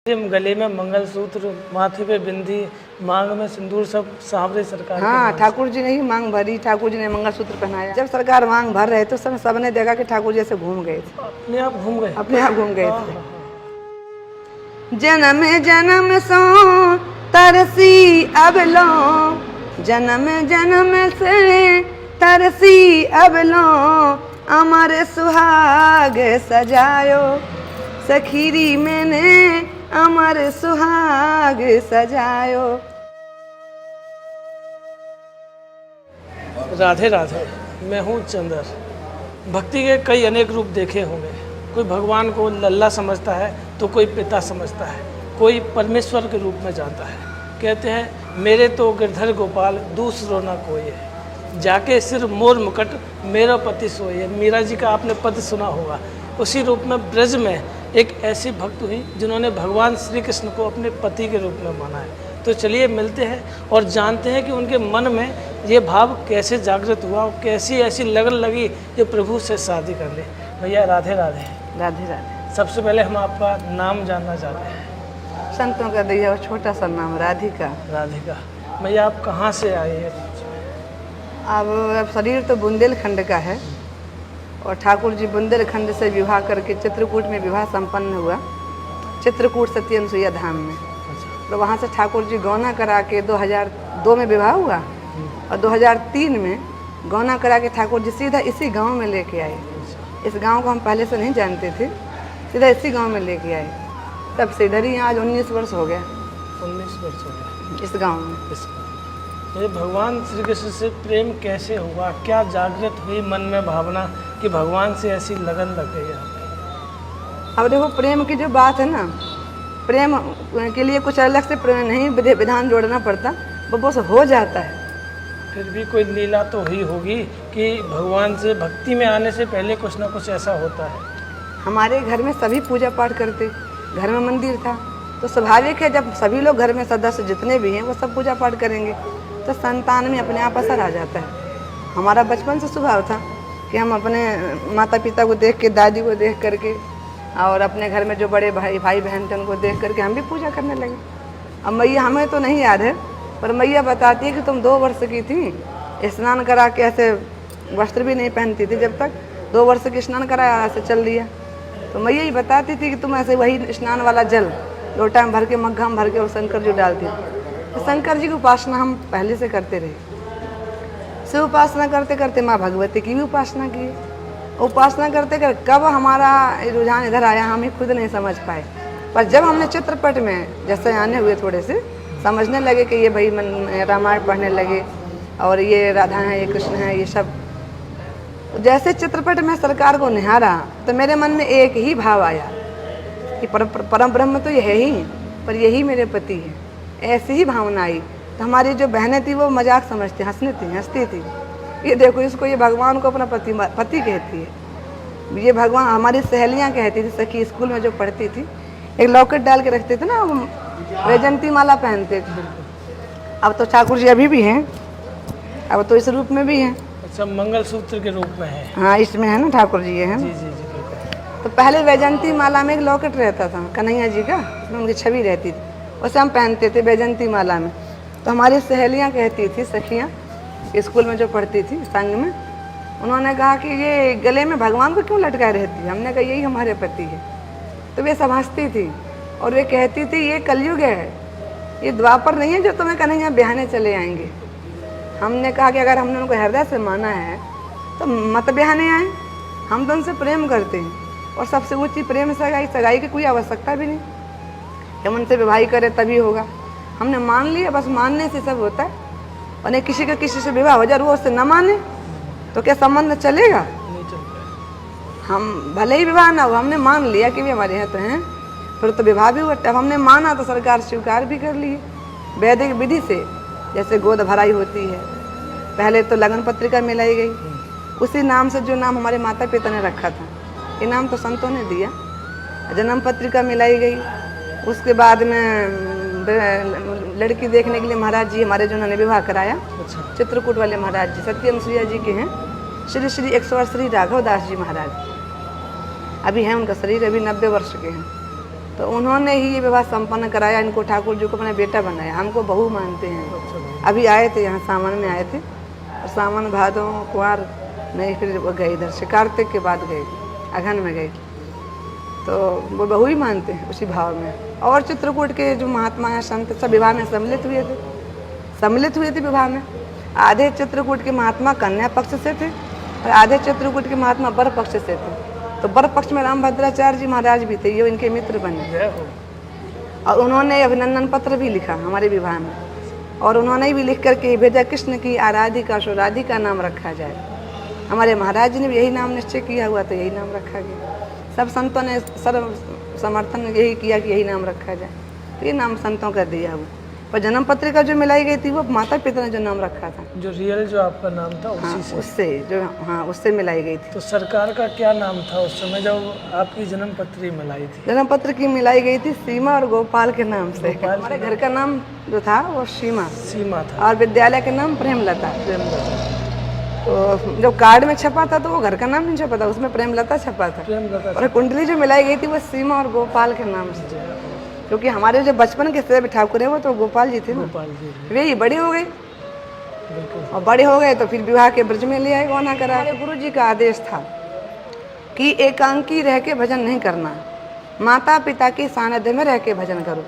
गले में मंगलसूत्र, माथे पे बिंदी, मांग में सिंदूर, सब सांवरे सरकार के हाँ, नाम ठाकुर जी ने ही मांग भरी, ठाकुर जी ने मंगलसूत्र पहनाया। जब सरकार मांग भर रहे तो सबने देखा कि ठाकुर जी ऐसे घूम गए थे, से। अपने आप घूम गए। अपने आप घूम गए थे। हाँ। जन्म जन्म सो तरसी अब लो, जन्म जन्म से तरसी अब लो, अमर सुहाग सजायो सखीरी मैंने अमर सुहाग सजायो। राधे राधे। मैं हूँ चंदर। भक्ति के कई अनेक रूप देखे होंगे। कोई भगवान को लल्ला समझता है तो कोई पिता समझता है, कोई परमेश्वर के रूप में जानता है। कहते हैं मेरे तो गिरधर गोपाल दूसरो ना कोई है, जाके सिर मोर मुकट मेरा पति सोए। मीरा जी का आपने पद सुना होगा। उसी रूप में ब्रज में एक ऐसी भक्त हुई जिन्होंने भगवान श्री कृष्ण को अपने पति के रूप में माना है। तो चलिए मिलते हैं और जानते हैं कि उनके मन में ये भाव कैसे जागृत हुआ और कैसी ऐसी लगन लगी जो प्रभु से शादी कर ले। भैया राधे राधे। राधे राधे। सबसे पहले हम आपका नाम जानना चाहते हैं। संतों का दिया हुआ छोटा सा नाम राधिका। राधिका। भैया आप कहाँ से आए हैं? अब शरीर तो बुंदेलखंड का है और ठाकुर जी बुंदेलखंड से विवाह करके चित्रकूट में विवाह संपन्न हुआ, चित्रकूट सत्य अनुसुईया धाम में। तो वहाँ से ठाकुर जी गौना करा के 2002 में विवाह हुआ और 2003 में गौना करा के ठाकुर जी सीधा इसी गांव में लेके आए। इस गांव को हम पहले से नहीं जानते थे, सीधा इसी गांव में लेके आए। तब से इधर ही आज 19 वर्ष हो गया। 19 वर्ष हो गए इस गांव में। ये भगवान श्री कृष्ण से प्रेम कैसे हुआ? क्या जागृत हुई मन में भावना कि भगवान से ऐसी लगन लग गई आपकी? अब देखो प्रेम की जो बात है ना, प्रेम के लिए कुछ अलग से प्रेम नहीं विधान जोड़ना पड़ता, वो बस हो जाता है। फिर भी कोई लीला तो हुई होगी कि भगवान से भक्ति में आने से पहले कुछ ना कुछ ऐसा होता है। हमारे घर में सभी पूजा पाठ करते, घर में मंदिर था तो स्वाभाविक है जब सभी लोग घर में सदस्य जितने भी हैं वो सब पूजा पाठ करेंगे तो संतान में अपने आप असर आ जाता है। हमारा बचपन से स्वभाव था कि हम अपने माता पिता को देख के, दादी को देख करके और अपने घर में जो बड़े भाई बहन थे उनको देख करके हम भी पूजा करने लगे। अब मैया हमें तो नहीं याद है पर मैया बताती है कि तुम 2 वर्ष की थी, स्नान करा के ऐसे वस्त्र भी नहीं पहनती थी जब तक 2 वर्ष की स्नान कराया ऐसे चल दिया। तो मैया ही बताती थी कि तुम ऐसे वही स्नान वाला जल लोटा में भर के, मग्घा में भर के और शंकर जी डालती थी। तो शंकर जी की उपासना हम पहले से करते रहे। शिव उपासना करते करते माँ भगवती की भी उपासना की। उपासना करते करते कब हमारा रुझान इधर आया हम ही खुद नहीं समझ पाए, पर जब हमने चित्रपट में जैसे आने हुए थोड़े से समझने लगे कि ये भाई रामायण पढ़ने लगे और ये राधा है, ये कृष्ण है, ये सब जैसे चित्रपट में सरकार को निहारा तो मेरे मन में एक ही भाव आया कि परम ब्रह्म तो यह ही, पर यही मेरे पति है। ऐसी ही भावना आई। तो हमारी जो बहनें थी वो मजाक समझती, हंसती थी। ये देखो इसको, ये भगवान को अपना पति कहती है। ये भगवान, हमारी सहेलियां कहती थी, सखी स्कूल में जो पढ़ती थी, एक लॉकेट डाल के रखते थे ना, वैजंती माला पहनते थे। अब तो ठाकुर जी अभी भी हैं, अब तो इस रूप में भी हैं। अच्छा, मंगलसूत्र के रूप में है। हाँ, इसमें है ना ठाकुर जी है। जी जी जी बिल्कुल। तो पहले वैजंती माला में एक लॉकेट रहता था कन्हैया जी का, उसमें उनकी छवि रहती थी, उसे हम पहनते थे वैजंती माला में। तो हमारी सहेलियाँ कहती थी, सखियाँ स्कूल में जो पढ़ती थी संग में, उन्होंने कहा कि ये गले में भगवान को क्यों लटकाए रहती है? हमने कहा यही हमारे पति है। तो वे समझती थी और वे कहती थी ये कलयुग है, ये द्वापर नहीं है जो तुम्हें कन्हैया ब्याहने चले आएंगे। हमने कहा कि अगर हमने उनको हृदय से माना है तो मत ब्याहने आए, हम तो उनसे प्रेम करते हैं और सबसे ऊँची प्रेम सगाई की कोई आवश्यकता भी नहीं, हम उनसे विवाह करे तभी होगा। हमने मान लिया, बस मानने से सब होता है। और नहीं किसी का किसी से विवाह हो जाए वो उससे न माने तो क्या संबंध चलेगा? नहीं चलता। हम भले ही विवाह ना हो, हमने मान लिया कि वे हमारे यहाँ तो हैं, फिर तो विवाह भी हुआ। अब हमने माना तो सरकार स्वीकार भी कर लिए वैदिक विधि से। जैसे गोद भराई होती है, पहले तो लगन पत्रिका मिलाई गई, उसी नाम से जो नाम हमारे माता पिता ने रखा था, ये नाम तो संतों ने दिया। जन्म पत्रिका मिलाई गई, उसके बाद में लड़की देखने के लिए महाराज जी हमारे जो उन्होंने विवाह कराया। अच्छा। चित्रकूट वाले महाराज जी सत्य अनुसुईया जी के हैं, श्री श्री 108 श्री राघव दास जी महाराज। अभी हैं, उनका शरीर अभी 90 वर्ष के हैं। तो उन्होंने ही ये विवाह संपन्न कराया, इनको ठाकुर जी को अपना बेटा बनाया। हमको बहू मानते हैं। अभी आए थे यहाँ सावन में आए थे, और सावन भादो कुंवर नहीं, फिर वो गए इधर से, कार्तिक के बाद गए, अगहन में गए, तो वो बहू ही मानते हैं उसी भाव में। और चित्रकूट के जो महात्मा हैं, संत, सब विवाह में सम्मिलित हुए थे विवाह में। आधे चित्रकूट के महात्मा कन्या पक्ष से थे और आधे चित्रकूट के महात्मा वर पक्ष से थे। तो वर पक्ष में रामभद्राचार्य जी महाराज भी थे, ये इनके मित्र बने, और उन्होंने अभिनंदन पत्र भी लिखा हमारे विवाह में, और उन्होंने भी लिख करके भेजा, कृष्ण की आराधिका सो राधिका नाम रखा जाए। हमारे महाराज जी ने भी यही नाम निश्चय किया हुआ, तो यही नाम रखा गया। सब संतों ने सर्व समर्थन यही किया कि यही नाम रखा जाए, तो ये नाम संतों का दिया हुआ। पर जन्म पत्रिका जो मिलाई गई थी वो माता पिता ने जो नाम रखा था, जो रियल जो आपका नाम था उसी हाँ, से उससे जो, हाँ, उससे मिलाई गई थी। तो सरकार का क्या नाम था उस समय जब आपकी जन्म पत्री मिलाई थी? जन्म पत्र की मिलाई गई थी सीमा और गोपाल के नाम से। हमारे घर का नाम जो था वो सीमा था, और विद्यालय का नाम प्रेमलता। तो जब कार्ड में छपा था तो वो घर का नाम नहीं छपा था, उसमें प्रेमलता छपा था। और कुंडली जो मिलाई गई थी वो सीमा और गोपाल के नाम से, क्योंकि हमारे जो बचपन के सेब ठाकुर है वो तो गोपाल जी थे ना, वे ही बड़े हो गए, और बड़े हो गए तो फिर विवाह के ब्रज में ले आए, गौना करा। हमारे गुरु जी का आदेश था कि एकांकी रह के भजन नहीं करना, माता पिता के सानिध्य में रह के भजन करो।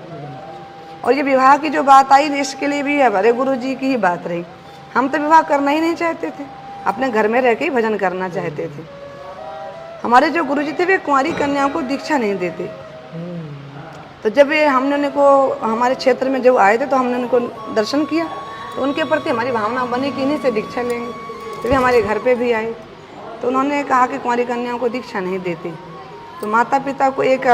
और ये विवाह की जो बात आई, इसके लिए भी हमारे गुरु जी की ही बात रही। हम तो विवाह करना ही नहीं चाहते थे, अपने घर में रह के ही भजन करना चाहते थे। हमारे जो गुरु जी थे वे कुंवारी कन्याओं को दीक्षा नहीं देते। तो जब ये हमने उनको हमारे क्षेत्र में जब आए थे तो हमने उनको दर्शन किया, तो उनके प्रति हमारी भावना बनी कि इन्हीं से दीक्षा लेंगे। तो वे हमारे घर पे भी आए, तो उन्होंने कहा कि कुंवारी कन्याओं को दीक्षा नहीं देती। तो माता पिता को एक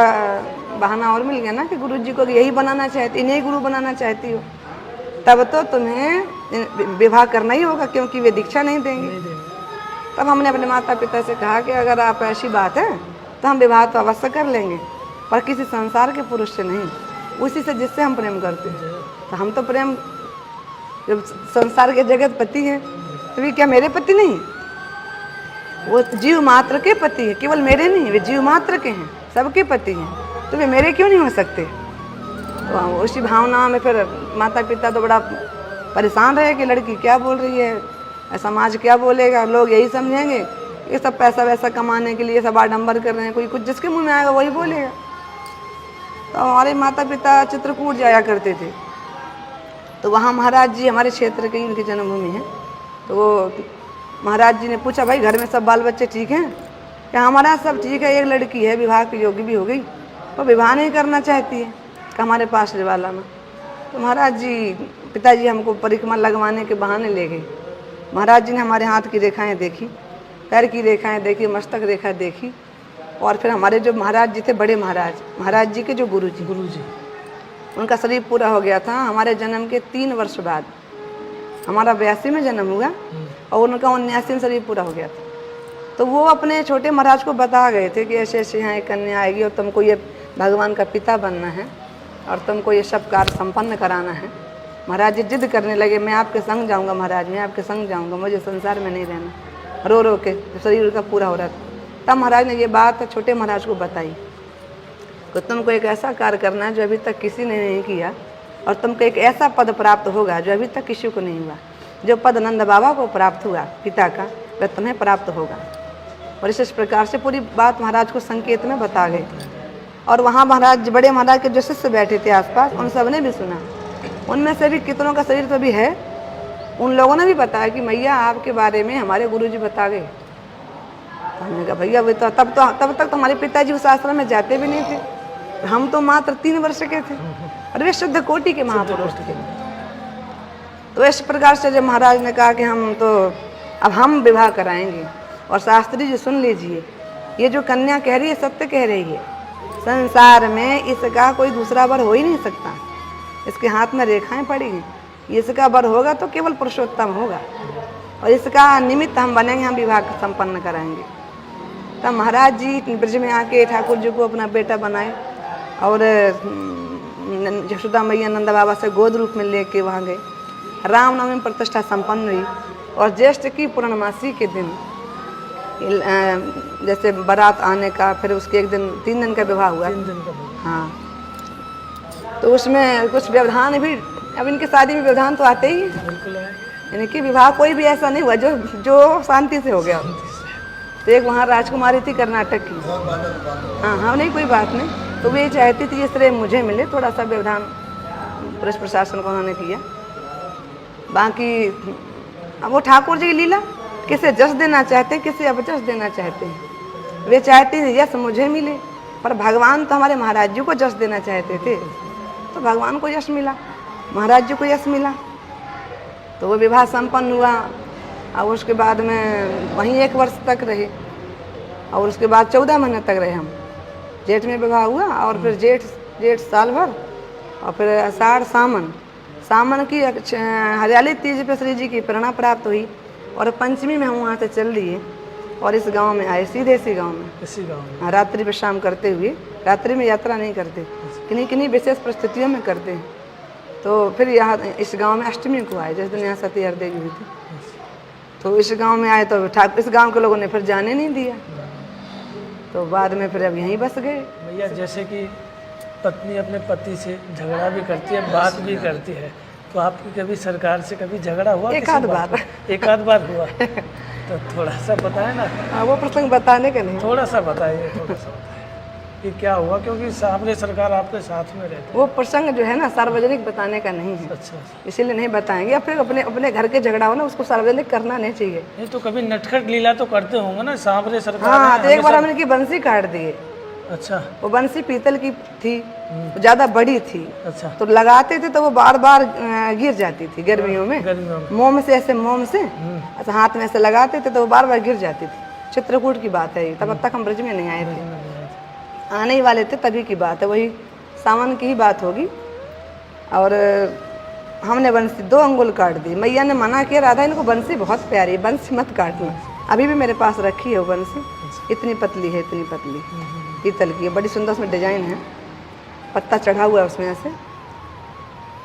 बहाना और मिल गया ना कि गुरु जी को यही बनाना चाहती, इन्हें गुरु बनाना चाहती हो, तब तो तुम्हें विवाह करना ही होगा, क्योंकि वे दीक्षा नहीं देंगे। तब हमने अपने माता पिता से कहा कि अगर आप ऐसी बात है तो हम विवाह तो अवश्य कर लेंगे, पर किसी संसार के पुरुष से नहीं, उसी से जिससे हम प्रेम करते हैं। तो हम तो प्रेम, जब संसार के जगत पति हैं तो वे क्या मेरे पति नहीं? वो जीव मात्र के पति है, केवल मेरे नहीं, वे जीव मात्र के हैं, सबके पति हैं, तो वे मेरे क्यों नहीं हो सकते? तो उसी भावना में फिर माता पिता तो बड़ा परेशान रहे कि लड़की क्या बोल रही है, समाज क्या बोलेगा, लोग यही समझेंगे ये सब पैसा वैसा कमाने के लिए सब आडंबर कर रहे हैं, कोई कुछ जिसके मुंह में आएगा वही बोलेगा। तो हमारे माता पिता चित्रकूट जाया करते थे, तो वहाँ महाराज जी हमारे क्षेत्र के ही उनकी जन्मभूमि है। तो वो महाराज जी ने पूछा, भाई घर में सब बाल बच्चे ठीक हैं? क्या हमारा सब ठीक है, एक लड़की है विवाह की योग्य भी हो गई, तो विवाह नहीं करना चाहती है कि हमारे पास रिवाला में। तो महाराज जी, पिताजी हमको परिक्रमा लगवाने के बहाने ले गए। महाराज जी ने हमारे हाथ की रेखाएं देखी, पैर की रेखाएं देखी, मस्तक रेखा देखी, और फिर हमारे जो महाराज जी थे, बड़े महाराज जी के जो गुरु जी, उनका शरीर पूरा हो गया था हमारे जन्म के 3 वर्ष बाद। हमारा 82 में जन्म हुआ और उनका 79 में शरीर पूरा हो गया था। तो वो अपने छोटे महाराज को बता गए थे कि ऐसे ऐसे यहाँ एक कन्या आएगी और तुमको ये भगवान का पिता बनना है और तुमको ये सब कार्य संपन्न कराना है। महाराज जी जिद करने लगे, मैं आपके संग जाऊँगा महाराज, मैं आपके संग जाऊँगा, मुझे संसार में नहीं रहना। रो रो के शरीर का पूरा हो रहा था। तब महाराज ने ये बात छोटे महाराज को बताई कि तुमको एक ऐसा कार्य करना है जो अभी तक किसी ने नहीं किया, और तुमको एक ऐसा पद प्राप्त होगा जो अभी तक किसी को नहीं हुआ। जो पद नंद बाबा को प्राप्त हुआ पिता का, वह तुम्हें प्राप्त होगा। और इस प्रकार से पूरी बात महाराज को संकेत में बता गए। और वहाँ महाराज, बड़े महाराज के जो शिष्य बैठे थे आसपास, उन सब ने भी सुना। उनमें से भी कितनों का शरीर तो भी है, उन लोगों ने भी बताया कि मैया आपके बारे में हमारे गुरुजी बता गए। तो हमने कहा भैया वे तो तब तक तो हमारे पिताजी उस आश्रम में जाते भी नहीं थे, हम तो मात्र 3 वर्ष के थे और वे शुद्ध कोटि के महापुरुष थे। तो इस प्रकार से जब महाराज ने कहा कि हम तो अब हम विवाह कराएंगे, और शास्त्री जी सुन लीजिए, ये जो कन्या कह रही है सत्य कह रही है, संसार में इसका कोई दूसरा वर हो ही नहीं सकता। इसके हाथ में रेखाएं पड़ी हैं, इसका वर होगा तो केवल पुरुषोत्तम होगा, और इसका निमित्त हम बनेंगे, हम विवाह संपन्न कराएंगे। तब महाराज जी ब्रज में आके ठाकुर जी को अपना बेटा बनाए, और यशोदा मैया नंद बाबा से गोद रूप में लेके वहाँ गए। रामनवमी प्रतिष्ठा संपन्न हुई, और ज्येष्ठ की पूर्णमासी के दिन जैसे बारात आने का, फिर उसके 1 दिन 3 दिन का विवाह हुआ। हाँ, तो उसमें कुछ व्यवधान भी, अब इनकी शादी में व्यवधान तो आते ही हैं। बिल्कुल है। यानी कि विवाह कोई भी ऐसा नहीं हुआ जो जो शांति से हो गया। तो एक वहाँ राजकुमारी थी कर्नाटक की, हाँ हाँ नहीं कोई बात नहीं, तो वो ये चाहती थी ये श्रेय मुझे मिले, थोड़ा सा व्यवधान पुलिस प्रशासन को उन्होंने किया। बाकी अब वो ठाकुर जी की लीला, किसे जस देना चाहते हैं, किसे अपजस देना चाहते हैं। वे चाहती थी यश मुझे मिले, पर भगवान तो हमारे महाराज जी को जस देना चाहते थे, तो भगवान को यश मिला, महाराज जी को यश मिला। तो वो विवाह संपन्न हुआ और उसके बाद में वहीं 1 वर्ष तक रहे और उसके बाद 14 महीने तक रहे हम। जेठ में विवाह हुआ और फिर जेठ साल भर और फिर आषाढ़ सामन की हरियाली तीज पे श्री जी की प्रेरणा प्राप्त हुई और पंचमी में हम वहाँ से चल दिए और इस गांव में आए, सीधे इसी गांव में। हाँ, रात्रि विश्राम करते हुए, रात्रि में यात्रा नहीं करते, किन्हीं किन्हीं विशेष परिस्थितियों में करते हैं। तो फिर यहाँ इस गांव में अष्टमी को आए, जिस दिन यहाँ सती हरदेवी हुई थी। तो इस गांव में आए तो इस गांव के लोगों ने फिर जाने नहीं दिया, तो बाद में फिर अब यहीं बस गए। भैया जैसे कि पत्नी अपने पति से झगड़ा भी करती है, बात भी करती है, तो आपकी कभी सरकार से कभी झगड़ा हुआ? एक आध बार हुआ। तो थोड़ा सा बताएं ना। हाँ, वो प्रसंग बताने का नहीं, थोड़ा सा बताइए कि क्या हुआ, क्योंकि सामने सरकार आपके साथ में रहती। वो प्रसंग जो है ना सार्वजनिक बताने का नहीं है। अच्छा। इसीलिए नहीं बताएंगे, या फिर अपने घर के झगड़ा हो ना उसको सार्वजनिक करना नहीं चाहिए। नहीं तो कभी नटखट लीला तो करते होंगे ना सामने सरकार? हाँ, तो एक बार हमने की बंसी काट दिए। अच्छा। वो बंसी पीतल की थी, ज्यादा बड़ी थी। अच्छा। तो लगाते थे तो वो बार बार गिर जाती थी गर्मियों में। मोम से ऐसे हाथ में ऐसे लगाते थे तो वो बार बार गिर जाती थी। चित्रकूट की बात है, तब तक हम ब्रज में नहीं आए थे, आने ही वाले थे, तभी की बात है, वही सावन की ही बात होगी। और हमने बंसी 2 अंगुल काट दी। मैया ने मना किया, राधा इनको बंसी बहुत प्यारी, बंसी मत काटना। अभी भी मेरे पास रखी है वो बंसी, इतनी पतली है, इतनी पतली पीतल की है, बड़ी सुंदर उसमें डिजाइन है, पत्ता चढ़ा हुआ है उसमें ऐसे।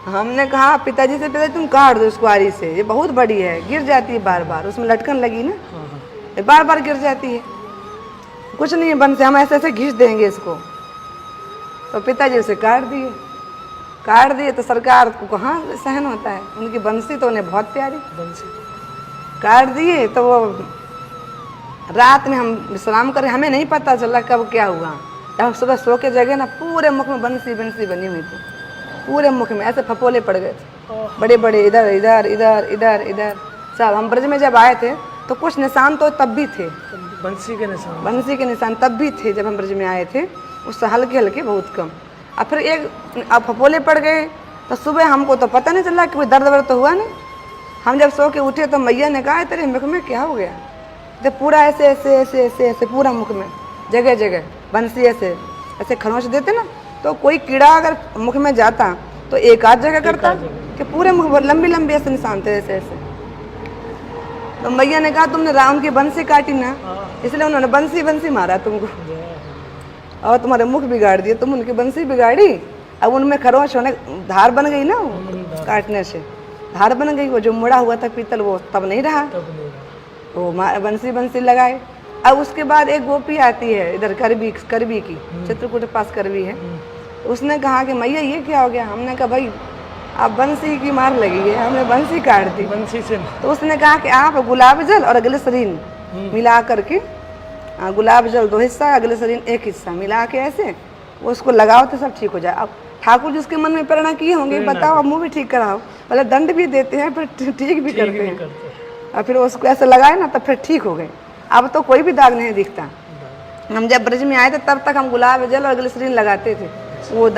हमने कहा पिताजी से, पिताजी तुम काट दो इसको आरी से, ये बहुत बड़ी है, गिर जाती है बार बार, उसमें लटकन लगी ना, ये बार बार गिर जाती है। कुछ नहीं है बंसी, हम ऐसे ऐसे घिस देंगे इसको। तो पिताजी उसे काट दिए तो सरकार को कहाँ सहन होता है, उनकी बंसी तो उन्हें बहुत प्यारी, काट दिए। तो वो रात में हम विश्राम करें, हमें नहीं पता चला कब क्या हुआ। जब हम सुबह सो के जगह ना, पूरे मुख में बंसी बनी हुई थी, पूरे मुख में ऐसे फपोले पड़ गए थे, बड़े बड़े, इधर इधर इधर इधर इधर सब। हम ब्रज में जब आए थे तो कुछ निशान तो तब भी थे, बंसी के निशान तब भी थे जब हम ब्रज में आए थे, उससे हल्के हल्के बहुत कम। अब फिर अब फपोले पड़ गए तो सुबह हमको तो पता नहीं चला कि कोई दर्द वर्द तो हुआ नहीं। हम जब सो के उठे तो मैया ने कहा तेरे मुख में क्या हो गया? तो पूरा ऐसे ऐसे ऐसे ऐसे ऐसे पूरा मुख में जगह जगह बंसी ऐसे खरोंच देते ना, तो कोई कीड़ा अगर मुख में जाता तो एक आध जगह करता कि पूरे मुख पर लंबी लंबी ऐसे निशान थे ऐसे ऐसे। तो मैया ने कहा तुमने राम की बंसी काटी ना, इसलिए उन्होंने बंसी मारा तुमको और तुम्हारे मुख बिगाड़ दिए, तुम उनकी बंसी बिगाड़ी। अब उनमें खरोंच होने, धार बन गई ना, वो काटने से धार बन गई, वो जो मुड़ा हुआ था पीतल वो तब नहीं रहा, तो बंसी लगाए। अब उसके बाद एक गोपी आती है इधर करबी की, चित्रकूट के पास करबी है, उसने कहा कि मैया ये क्या हो गया? हमने कहा भाई आप बंसी की मार लगी है, हमने बंसी काट दी बंसी से। तो उसने कहा कि आप गुलाब जल और ग्लिसरीन मिला करके, गुलाब जल 2 हिस्सा, ग्लिसरीन 1 हिस्सा मिला के ऐसे उसको लगाओ तो सब ठीक हो जाए। अब ठाकुर जी उसके मन में प्रेरणा किए होंगे, बताओ अब मुँह भी ठीक कराओ, मतलब दंड भी देते हैं फिर ठीक भी करते हैं, और फिर उसको ऐसे लगाए ना तब फिर ठीक हो गए। अब तो कोई भी दाग नहीं दिखता। हम जब ब्रज में आए थे तब तक हम गुलाब जल और ग्लिसरीन लगाते थे वो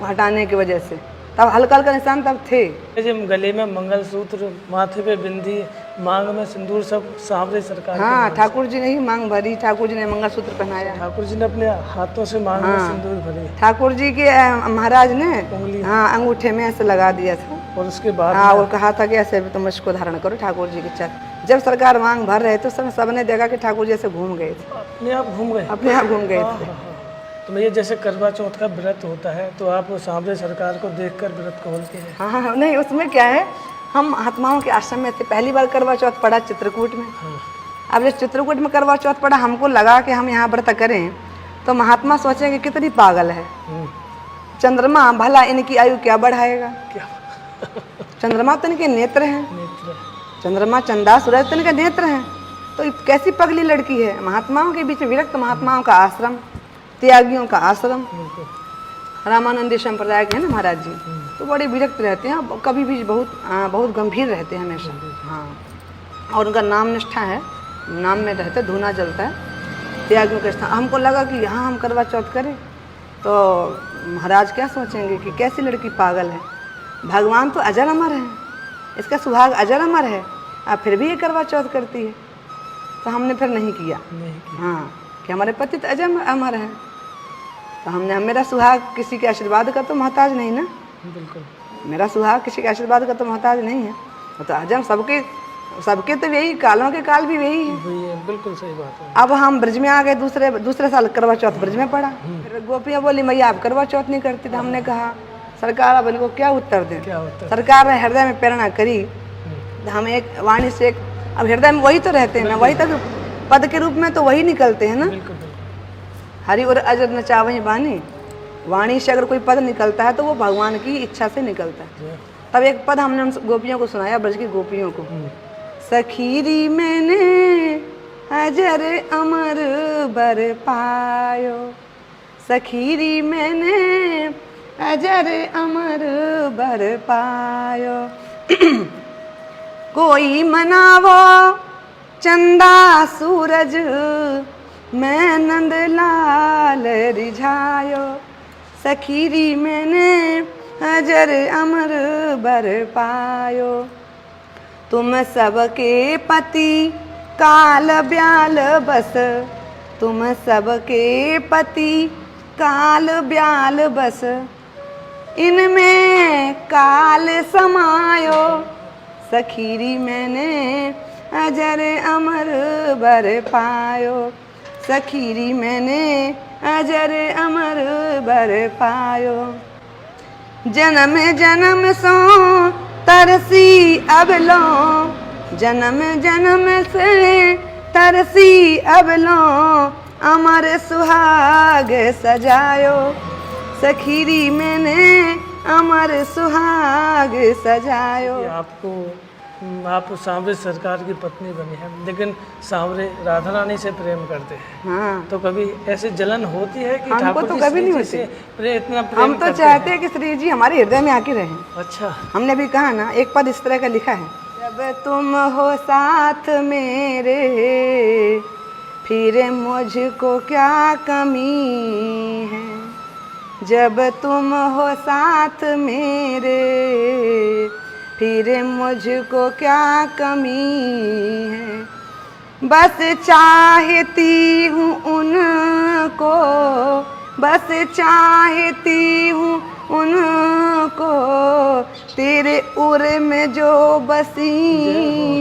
हटाने की वजह से, तब हल्का हल्का निशान तब थे। गले में मंगलसूत्र, माथे पे बिंदी, मांग में सिंदूर, सब सांवरे सरकार। हाँ, ठाकुर जी ने ही मांग भरी, ठाकुर जी ने मंगलसूत्र पहनाया, ठाकुर जी ने अपने हाथों से मांग में सिंदूर भरी, ठाकुर जी के महाराज ने हाँ अंगूठे में ऐसे लगा दिया था। और उसके बाद हाँ, वो कहा था कि ऐसे भी तुम इसको धारण करो ठाकुर जी के चरण। जब सरकार मांग भर रहे थे तो सबने देखा कि ठाकुर जी ऐसे घूम गए थे, अपने आप घूम गए थे। तो ये जैसे करवा चौथ का व्रत होता है तो आप सांवरे सरकार को देखकर व्रत खोलते हैं? हाँ, नहीं उसमें क्या है, हम महात्माओं के आश्रम में थे, पहली बार करवा चौथ पड़ा चित्रकूट में। अब जब चित्रकूट में करवा चौथ पड़ा, हमको लगा कि हम यहाँ व्रत करें तो महात्मा सोचेंगे कितनी पागल है, चंद्रमा भला इनकी आयु क्या बढ़ाएगा? क्या चंद्रमा तो इनके नेत्र हैं, नेत्र। चंद्रमा चंदा सूरज तो इनके नेत्र हैं। तो कैसी पगली लड़की है। महात्माओं के बीच विरक्त महात्माओं का आश्रम, त्यागियों का आश्रम, बिल्कुल। रामानंदी संप्रदाय के हैं ना महाराज जी, तो बड़े विरक्त रहते हैं, कभी भी बहुत गंभीर रहते हैं हमेशा। हाँ, और उनका नाम निष्ठा है, नाम में रहते, धूना जलता है, त्यागियों के स्थान। हमको लगा कि यहाँ हम करवा चौथ करें तो महाराज क्या सोचेंगे कि कैसी लड़की पागल है, भगवान तो अजर अमर है, इसका सुहाग अजर अमर है, अब फिर भी ये करवा चौथ करती है। तो हमने फिर नहीं किया। हाँ, कि हमारे पति तो अजर अमर है, तो हमने, मेरा सुहाग किसी के आशीर्वाद का तो मोहताज नहीं ना। बिल्कुल। मेरा सुहाग किसी के आशीर्वाद का तो मोहताज नहीं है, वो तो अजम सबके तो यही, कालों के काल भी यही है। वही है, बिल्कुल सही बात है। अब हम ब्रज में आ गए, दूसरे साल करवा चौथ ब्रज में पड़ा। फिर गोपियाँ बोली मैया आप करवा चौथ नहीं करती। तो हमने कहा सरकार अब इनको क्या उत्तर दें। क्या होता है? सरकार ने हृदय में प्रेरणा करी, तो हम एक वाणी से अब हृदय में वही तो रहते हैं ना, वही तक पद के रूप में तो वही निकलते हैं ना। बिल्कुल बिल्कुल। हरि और अजर नचावही बानी, वाणी से अगर कोई पद निकलता है तो वो भगवान की इच्छा से निकलता है। तब एक पद हमने उन गोपियों को सुनाया, ब्रज की गोपियों को। सखीरी मैंने अजर अमर बर पायो, सखीरी मैंने अजर अमर बर पायो। कोई मनावो चंदा सूरज, मैं नंद लाल रिझायो, सखीरी मैंने अजर अमर बर पायो। तुम सबके पति काल ब्याल बस, तुम सबके पति काल ब्याल बस, इनमें काल समायो, सखीरी मैंने अजर अमर बर पायो, सखीरी मैंने अजर अमर बर पायो। जन्म जन्म सो तरसी अब लो, जन्म जन्म से तरसी अब लो, अमर सुहाग सजायो, सखीरी मैंने अमर सुहाग सजायो। आप सांवरे सरकार की पत्नी बनी है, लेकिन सांवरे राधा रानी से प्रेम करते हैं। हाँ, तो कभी ऐसे जलन होती है कि हमको ठाकुर तो जी कभी नहीं श्री जी होती। से इतना प्रेम हम तो करते चाहते हैं कि श्री जी हमारे हृदय में आके रहें। अच्छा। हमने भी कहा ना, एक पद इस तरह का लिखा है, जब तुम हो साथ मेरे फिर मुझको क्या कमी है, जब तुम हो साथ मेरे फिर मुझको क्या कमी है, बस चाहती हूँ उनको, बस चाहती हूँ उनको, तेरे उर में जो बसी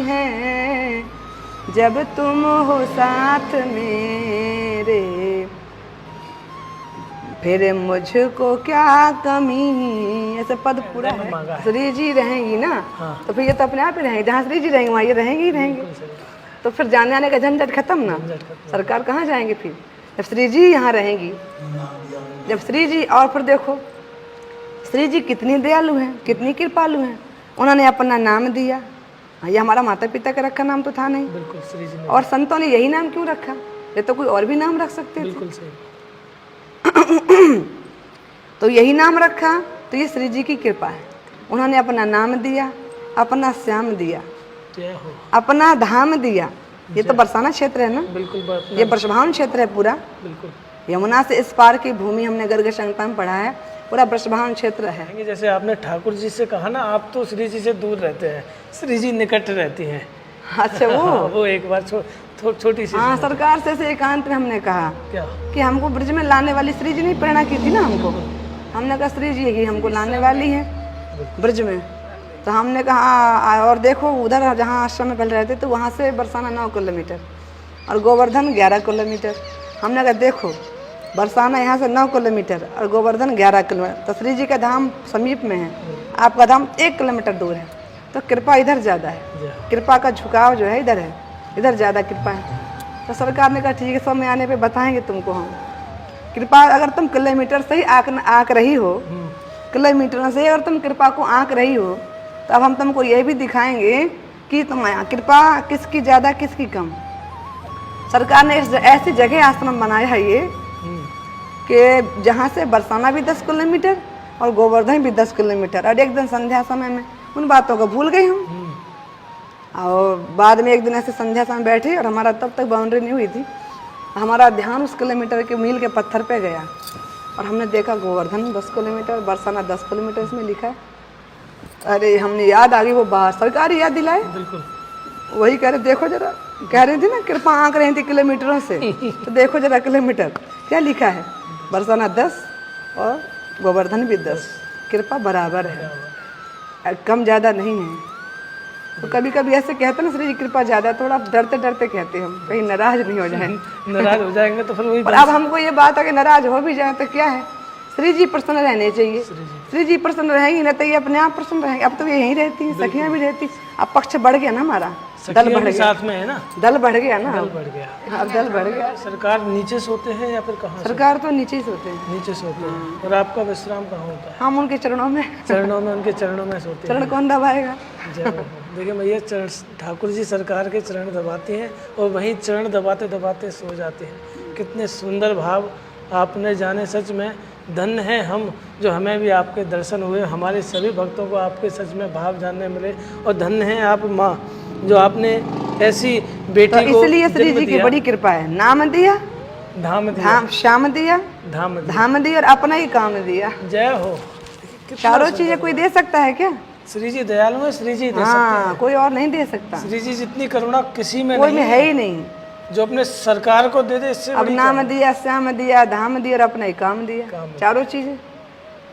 हैं, जब तुम हो साथ मेरे फिर मुझको क्या कमी। ऐसे पद पूरा है। श्री जी रहेंगी ना, हाँ। तो फिर ये तो अपने आप ही रहेंगे, जहाँ श्री जी रहेंगे वहाँ ये रहेंगी ही रहेंगी। तो फिर जाने आने का झंझट खत्म ना, सरकार कहाँ जाएंगे फिर, जब श्री जी यहाँ रहेंगी, जब श्री जी। और फिर देखो श्री जी कितनी दयालु हैं, कितनी कृपालु हैं, उन्होंने अपना नाम दिया। ये हमारा माता पिता का रखा नाम तो था नहीं, बिल्कुल श्री जी ने। और संतों ने यही नाम क्यों रखा, ये तो कोई और भी नाम रख सकते थे। बिल्कुल सही। तो यही नाम रखा, तो ये श्री जी की कृपा है। उन्होंने अपना नाम दिया, अपना श्याम दिया, जय हो। अपना धाम दिया। ये तो बरसाना क्षेत्र है ना, बिल्कुल ये ब्रजभावन क्षेत्र है पूरा। बिल्कुल। यमुना से इस पार की भूमि हमने गर्ग संहिता में पढ़ा है, पूरा ब्रजभावन क्षेत्र है। जैसे आपने ठाकुर जी से कहा ना, आप तो श्री जी से दूर रहते हैं, श्री जी निकट रहती हैं। अच्छा, वो एक बार छोटी सी। हाँ, सरकार से एकांत में हमने कहा क्या कि हमको ब्रज में लाने वाली श्री जी ने प्रेरणा की थी ना हमको। हमने कहा श्री जी ही हमको लाने वाली है ब्रज में। तो हमने कहा, और देखो उधर जहाँ आश्रम में पहले रहते तो वहाँ से बरसाना 9 किलोमीटर और गोवर्धन 11 किलोमीटर। हमने कहा देखो बरसाना यहाँ से 9 किलोमीटर और गोवर्धन 11 किलोमीटर, तो श्री जी का धाम समीप में है, आपका धाम 1 किलोमीटर दूर है। तो कृपा इधर ज़्यादा है, कृपा का झुकाव जो है इधर है, इधर ज़्यादा कृपा है। तो सरकार ने कहा ठीक है, समय आने पे बताएंगे तुमको हम। कृपा अगर तुम किलोमीटर से ही आंक रही हो, किलोमीटर से अगर तुम कृपा को आंक रही हो, तो अब हम तुमको ये भी दिखाएंगे कि तुम कृपा किसकी ज़्यादा किसकी कम। सरकार ने ऐसी जगह आश्रम बनाया है ये कि जहाँ से बरसाना भी 10 किलोमीटर और गोवर्धन भी 10 किलोमीटर। और एक दिन संध्या समय में उन बातों को भूल गई हम, और बाद में एक दिन ऐसे संध्या समय बैठे और हमारा तब तक बाउंड्री नहीं हुई थी, हमारा ध्यान उस किलोमीटर के मील के पत्थर पे गया और हमने देखा गोवर्धन 10 किलोमीटर, बरसाना 10 किलोमीटर इसमें लिखा है। अरे हमने याद आ गई वो बात, सरकार याद दिलाए। बिल्कुल वही कह रहे देखो जरा, कह रही थी ना कृपा आंक रही थी किलोमीटरों से, तो देखो जरा किलोमीटर क्या लिखा है, बरसाना 10 और गोवर्धन भी 10, कृपा बराबर है, कम ज़्यादा नहीं है। तो कभी कभी ऐसे कहते हैं ना श्री जी कृपा ज़्यादा, थोड़ा डरते डरते कहते हैं हम, कहीं नाराज नहीं हो जाए। नाराज हो जाएंगे तो फिर वही और अब हमको ये बात है कि नाराज हो भी जाए तो क्या है, श्री जी प्रसन्न रहने चाहिए। श्री जी प्रसन्न रहेंगी ना तो ये अपने आप प्रसन्न रहेंगे। अब तो ये यहीं रहती हैं, सखियाँ भी रहती। अब पक्ष बढ़ गया ना हमारा, दल बढ़ गया, साथ में है ना, दल बढ़ गया ना, दल बढ़ गया। अब दल बढ़ गया। सरकार नीचे सोते हैं या फिर कहाँ? सरकार तो नीचे ही सोते हैं, नीचे सोते हैं। और आपका विश्राम कहाँ होता है? हम उनके चरणों में, चरणों में, उनके चरणों में सोते हैं। चरण कौन दबाएगा? जय हो। देखिए भैया, चरण ठाकुर जी सरकार के चरण दबाती हैं और वहीं चरण दबाते दबाते सो जाते हैं। कितने सुंदर भाव आपने जाने। सच में धन्य है हम जो हमें भी आपके दर्शन हुए, हमारे सभी भक्तों को आपके सच में भाव जानने मिले। और धन्य है आप माँ जो आपने ऐसी बेटी तो को इसलिए श्री जी की बड़ी कृपा है, नाम दिया, धाम दिया, धाम श्याम दिया, धाम दिया, धाम दिया और अपना ही काम दिया। जय हो। चारों चीजें कोई दे सकता है क्या? श्री जी दयालु है, श्री जी दे सकते हाँ, हैं। कोई और नहीं दे सकता, श्री जी जितनी करुणा किसी में कोई नहीं में है ही नहीं। जो अपने सरकार को दे दे, इससे अब बड़ी नाम दिया, श्याम दिया, धाम दिया और अपना ही काम दिया, चारों चीजें।